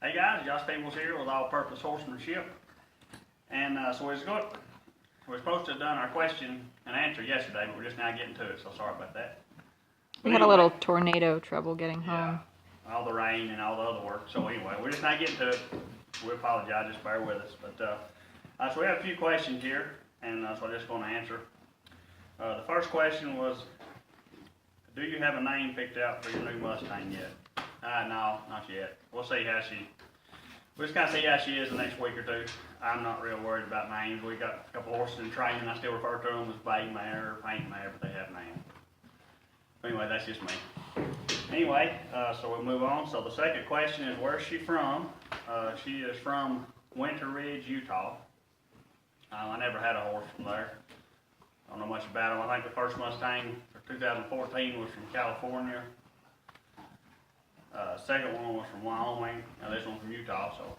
Hey guys, Josh Peebles here with All Purpose Horsemanship. And so we're supposed to have done our question and answer yesterday, but we're just now getting to it, so sorry about that. We had a little tornado trouble getting home. All the rain and all the other work. So anyway, we're just not getting to it. We apologize, just bear with us. But so we have a few questions here, and so I'm just going to answer. The first question was, do you have a name picked out for your new Mustang yet? No, not yet. We'll just kind of see how she is the next week or two. I'm not real worried about names. We got a couple horses in training. I still refer to them as bay mare or paint mare, but they have names. Anyway, that's just me. Anyway, so we'll move on. So the second question is, where's she from? She is from Winter Ridge, Utah. I never had a horse from there. I don't know much about them. I think the first Mustang for 2014 was from California. Second one was from Wyoming. Now this one's from Utah, so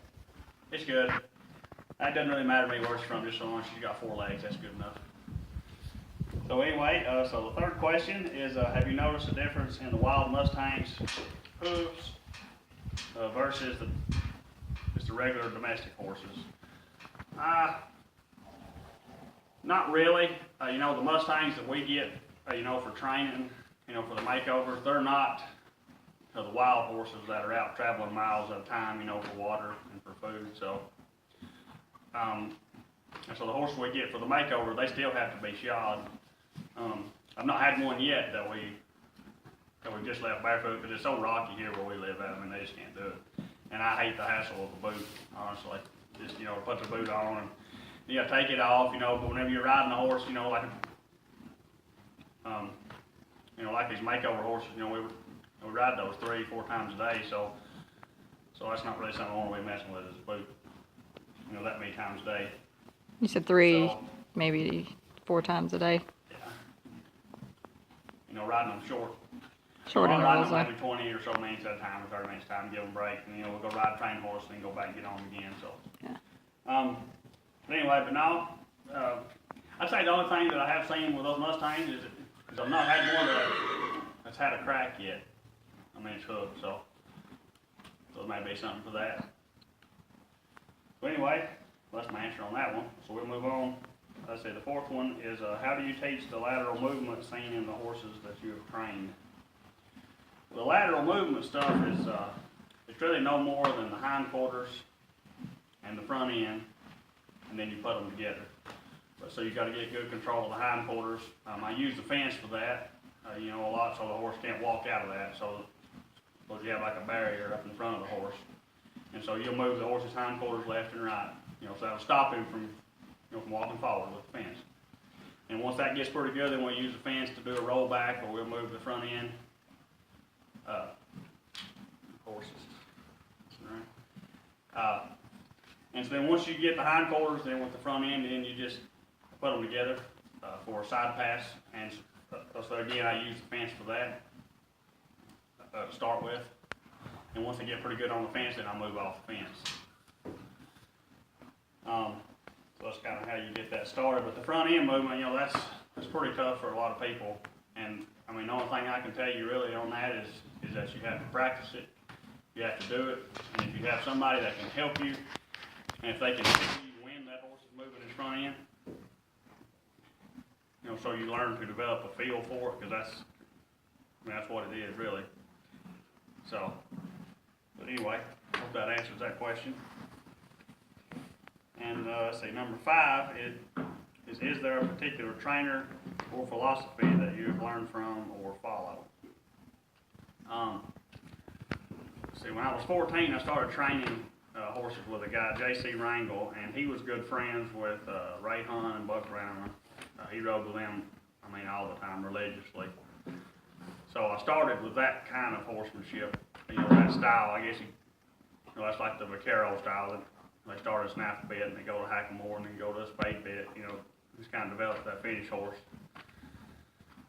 it's good. It doesn't really matter to me where she's from, just so long as she's got 4 legs, that's good enough. So anyway, so the third question is, have you noticed a difference in the wild Mustang's hooves versus just the regular domestic horses? Not really. The Mustangs that we get, for training, for the makeovers, they're not the wild horses that are out traveling miles at a time, for water and for food. So, and so the horses we get for the makeover, they still have to be shod. I've not had one yet that we just left barefoot because it's so rocky here where we live at. I mean, they just can't do it. And I hate the hassle of the boot, honestly. Just, put the boot on and you gotta take it off, but whenever you're riding a horse, like these makeover horses, we ride those 3-4 times a day, so that's not really something I want to be messing with is a boot, that many times a day. You said 3, maybe 4 times a day. Yeah. Riding them short. Short intervals. Riding them maybe 20 or so minutes at a time, or 30 minutes at a time, give them a break, and we'll go ride a train horse and then go back and get on again. So. Yeah. But anyway, but now, I'd say the only thing that I have seen with those Mustangs is I've not had one that's had a crack yet. I mean, it's hooked, so there may be something for that. So anyway, that's my answer on that one. So we'll move on. Let's see, the fourth one is, how do you teach the lateral movement seen in the horses that you have trained? The lateral movement stuff is, it's really no more than the hindquarters and the front end, and then you put them together. So you got to get good control of the hindquarters. I use the fence for that, a lot, so the horse can't walk out of that. So you have like a barrier up in front of the horse, and so you'll move the horse's hindquarters left and right. So that'll stop him from walking forward with the fence. And once that gets pretty good, then we'll use the fence to do a rollback, or we'll move the front end horses. Right. And so then once you get the hindquarters, then with the front end, then you just put them together for a side pass. And so again, I use the fence for that to start with. And once they get pretty good on the fence, then I move off the fence. So that's kind of how you get that started. But the front end movement, that's pretty tough for a lot of people. And I mean, the only thing I can tell you really on that is that you have to practice it. You have to do it. And if you have somebody that can help you, and if they can see when that horse is moving his front end, so you learn to develop a feel for it, because that's what it is really. So, but anyway, hope that answers that question. And let's see, number 5 is there a particular trainer or philosophy that you have learned from or follow? See, when I was 14, I started training horses with a guy, J.C. Wrangle, and he was good friends with Ray Hunt and Buck Browner. He rode with them, all the time, religiously. So I started with that kind of horsemanship, that style. I guess that's like the vaquero style. That they start at snaffle bit and they go to hackamore and then go to a spade bit. Just kind of developed that finish horse.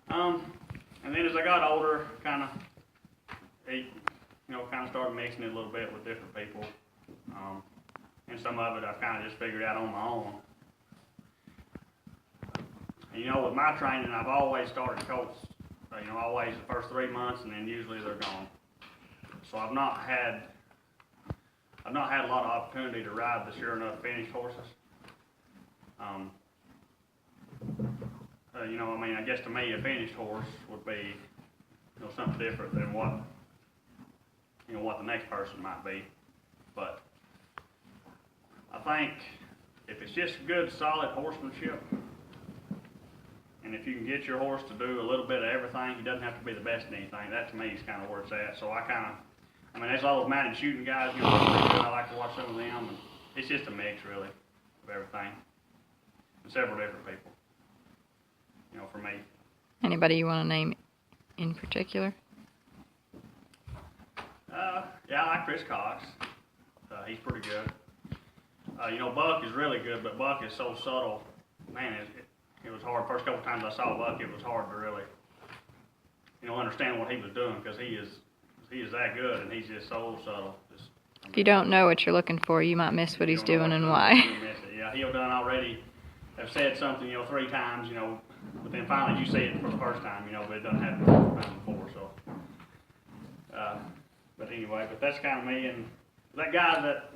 And then as I got older, kind of started mixing it a little bit with different people. And some of it I kind of just figured out on my own. And, with my training, I've always started colts, always the first 3 months, and then usually they're gone. So I've not had I've not had a lot of opportunity to ride the sure enough finished horses. You know, I mean, I guess to me a finished horse would be, you know, something different than what, you know, what the next person might be. But I think if it's just good, solid horsemanship, and if you can get your horse to do a little bit of everything, he doesn't have to be the best at anything. That to me is kind of where it's at. So I mean, there's all those mounted shooting guys, you know, they're pretty good. I like to watch some of them, and it's just a mix really of everything, and several different people. You know, for me. Anybody you want to name in particular? Yeah, I like Chris Cox. He's pretty good. You know, Buck is really good, but Buck is so subtle. Man, it was hard. First couple times I saw Buck, it was hard to really, you know, understand what he was doing, because he is that good, and he's just so subtle. If you don't know what you're looking for, you might miss what he's doing and why. Yeah, he'll done already have said something, you know, 3 times, you know, but then finally you see it for the first time, you know, but it doesn't happen the first time before, so. But anyway, but that's kind of me, and that guy that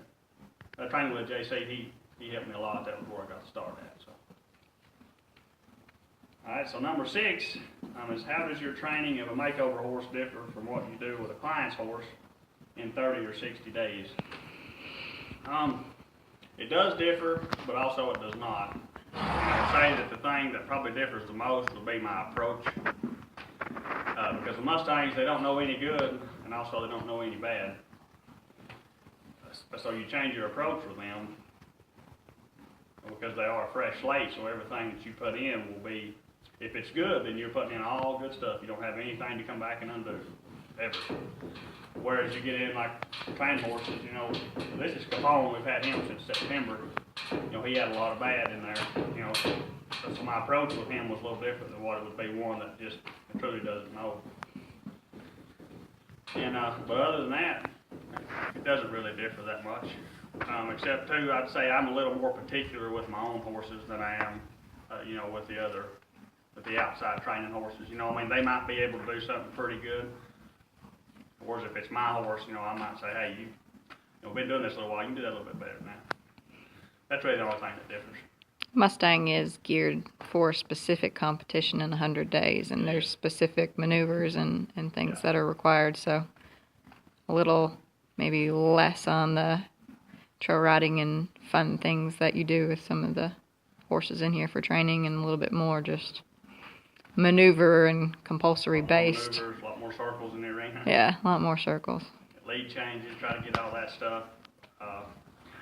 I trained with, JC, he helped me a lot. That was where I got started at, so. All right, so number 6 is how does your training of a makeover horse differ from what you do with a client's horse in 30 or 60 days? It does differ, but also it does not. I would say that the thing that probably differs the most would be my approach. Because the Mustangs, they don't know any good, and also they don't know any bad. So you change your approach with them, because they are a fresh slate, so everything that you put in will be, if it's good, then you're putting in all good stuff. You don't have anything to come back and undo, ever. Whereas you get in like trained horses, you know, this is Capone, we've had him since September. You know, he had a lot of bad in there, you know, so my approach with him was a little different than what it would be one that just truly doesn't know. And, but other than that, it doesn't really differ that much. Except too, I'd say I'm a little more particular with my own horses than I am, you know, with the outside training horses. You know, I mean, they might be able to do something pretty good. Whereas if it's my horse, you know, I might say, hey, you know, been doing this a little while, you can do that a little bit better than that. That's really the only thing that differs. Mustang is geared for specific competition in 100 days, and there's specific maneuvers and things that are required, so a little maybe less on the trail riding and fun things that you do with some of the horses in here for training, and a little bit more just maneuver and compulsory based. Maneuvers, a lot more circles in the arena. Yeah, a lot more circles. Lead changes, try to get all that stuff.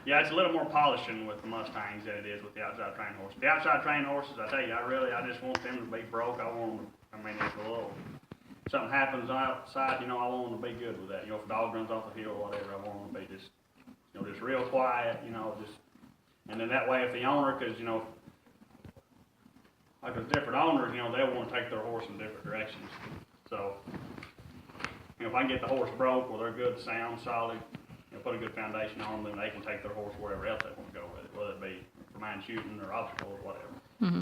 Yeah, it's a little more polishing with the Mustangs than it is with the outside trained horses. The outside trained horses, I tell you, I just want them to be broke. I mean, if a little, something happens outside, you know, I want them to be good with that. You know, if a dog runs off the hill or whatever, I want them to be just, you know, just real quiet, you know, just, and then that way if the owner, because, you know, like with different owners, you know, they'll want to take their horse in different directions. So, you know, if I can get the horse broke, well, they're good, sound, solid, you know, put a good foundation on them, then they can take their horse wherever else they want to go with it, whether it be for mine shooting or obstacles or whatever. Mm-hmm.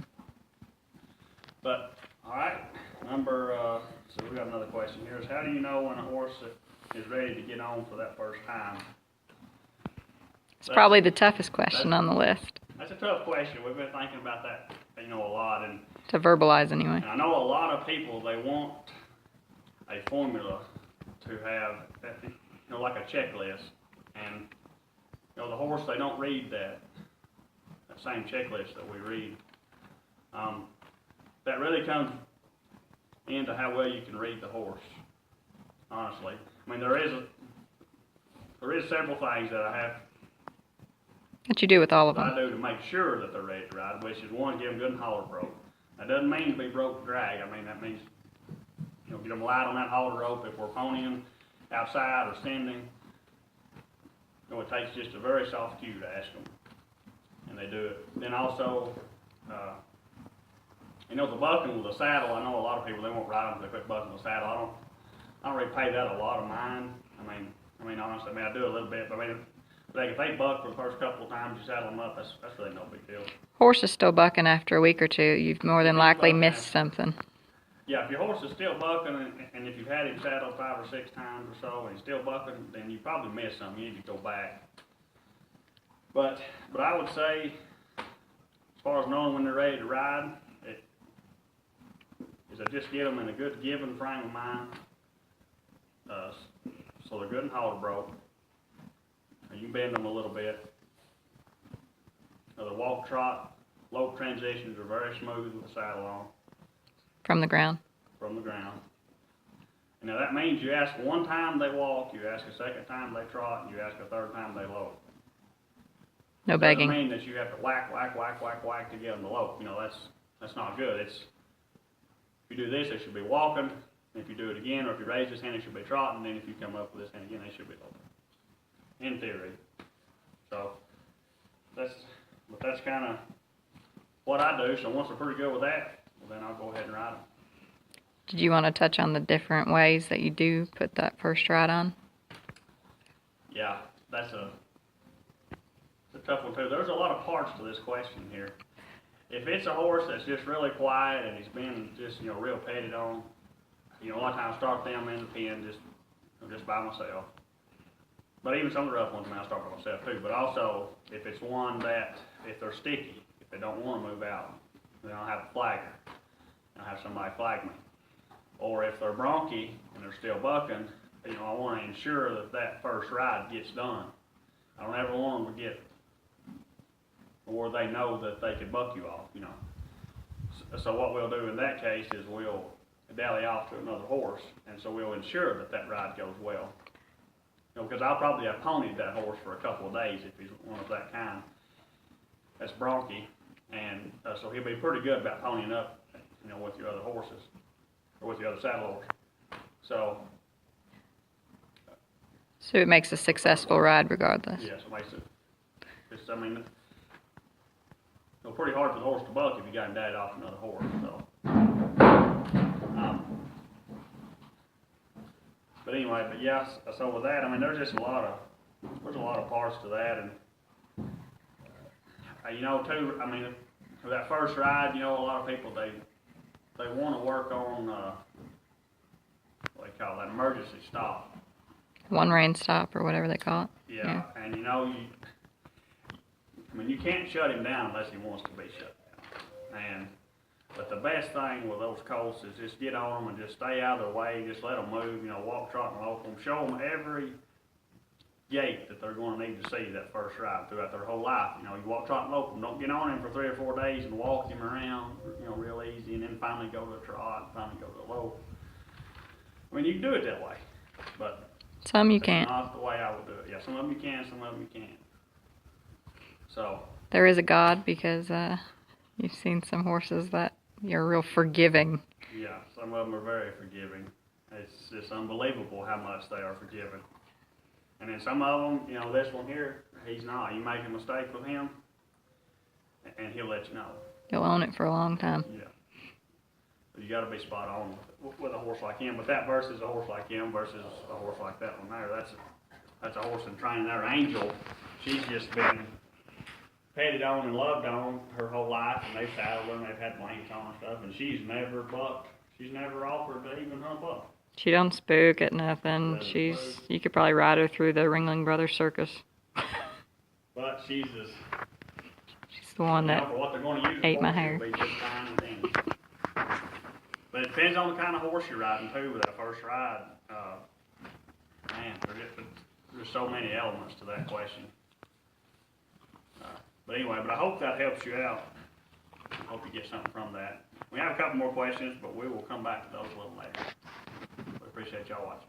But, all right, so we got another question here, is how do you know when a horse is ready to get on for that first time? It's probably the toughest question on the list. That's a tough question. We've been thinking about that, you know, a lot. And to verbalize anyway. And I know a lot of people, they want a formula to have, you know, like a checklist. And, you know, the horse, they don't read that same checklist that we read. That really comes into how well you can read the horse, honestly. I mean, there is several things that I have What you do with all of them? I do to make sure that they're ready to ride, which is one, get them good and holler broke. That doesn't mean to be broke drag. I mean, that means, you know, get them light on that holler rope. If we're ponying outside or sending, you know, it takes just a very soft cue to ask them, and they do it. Then also, you know, the bucking with the saddle, I know a lot of people, they won't ride them if they quit bucking the saddle. I don't really pay that a lot of mind. I mean, honestly, I do a little bit, but I mean, like if they buck for the first couple of times you saddle them up, that's really no big deal. Horse is still bucking after a week or two. You've more than likely missed something. Yeah, if your horse is still bucking, and if you've had him saddled 5 or 6 times or so, and he's still bucking, then you probably missed something. You need to go back. But I would say, as far as knowing when they're ready to ride, is to just get them in a good given frame of mind, so they're good and halter broke. You can bend them a little bit. The walk trot, low transitions are very smooth with the saddle on. From the ground? From the ground. And now that means you ask one time they walk, you ask a second time they trot, and you ask a third time they lope. No begging. Doesn't mean that you have to whack to get them to lope. That's not good. If you do this, they should be walking. If you do it again, or if you raise this hand, it should be trotting. Then if you come up with this hand again, they should be loping. In theory. So that's kind of what I do. So once they're pretty good with that, well, then I'll go ahead and ride them. Did you want to touch on the different ways that you do put that first ride on? Yeah, that's a tough one too. There's a lot of parts to this question here. If it's a horse that's just really quiet and he's been just real petted on, a lot of times I start them in the pen just by myself. But even some of the rough ones, I start by myself too. But also, if it's one that, if they're sticky, if they don't want to move out, then I'll have a flagger. I'll have somebody flag me. Or if they're bronchi and they're still bucking, I want to ensure that first ride gets done. I don't ever want them to get where they know that they could buck you off, So what we'll do in that case is we'll dally off to another horse, and so we'll ensure that ride goes well. Because I'll probably have ponied that horse for a couple of days if he's one of that kind that's bronchi, and so he'll be pretty good about ponying up, with your other horses, or with your other saddle horse. So it makes a successful ride regardless. Yes, it makes it. It's pretty hard for the horse to buck if you got him dadded off another horse. So, but anyway, so with that, there's just a lot of parts to that, and too. For that first ride, a lot of people they want to work on what they call that emergency stop. One rein stop or whatever they call it. Yeah. And you can't shut him down unless he wants to be shut down. But the best thing with those colts is just get on them and just stay out of their way, just let them move, walk, trot, and lope them. Show them every gait that they're going to need to see that first ride throughout their whole life. You walk, trot, and lope them. Don't get on him for 3 or 4 days and walk him around, real easy, and then finally go to a trot, and finally go to a lope. You can do it that way, but some you can't. Not the way I would do it. Yeah, some of them you can, some of them you can't. So there is a God, because you've seen some horses that you're real forgiving. Yeah, some of them are very forgiving. It's just unbelievable how much they are forgiving. And then some of them, this one here, he's not. You make a mistake with him, and he'll let you know. He'll own it for a long time. Yeah. But you got to be spot on with a horse like him. But that versus a horse like him versus a horse like that one there, that's a horse in training there. Angel, she's just been petted on and loved on her whole life, and they've saddled her and they've had blankets on and stuff, and she's never bucked. She's never offered to even hunt buck. She don't spook at nothing. You could probably ride her through the Ringling Brothers circus. But she's the one that for what they're going to use ate my hair. But it depends on the kind of horse you're riding too. With that first ride, there's so many elements to that question. But anyway, I hope that helps you out. I hope you get something from that. We have a couple more questions, but we will come back to those a little later. We appreciate y'all watching.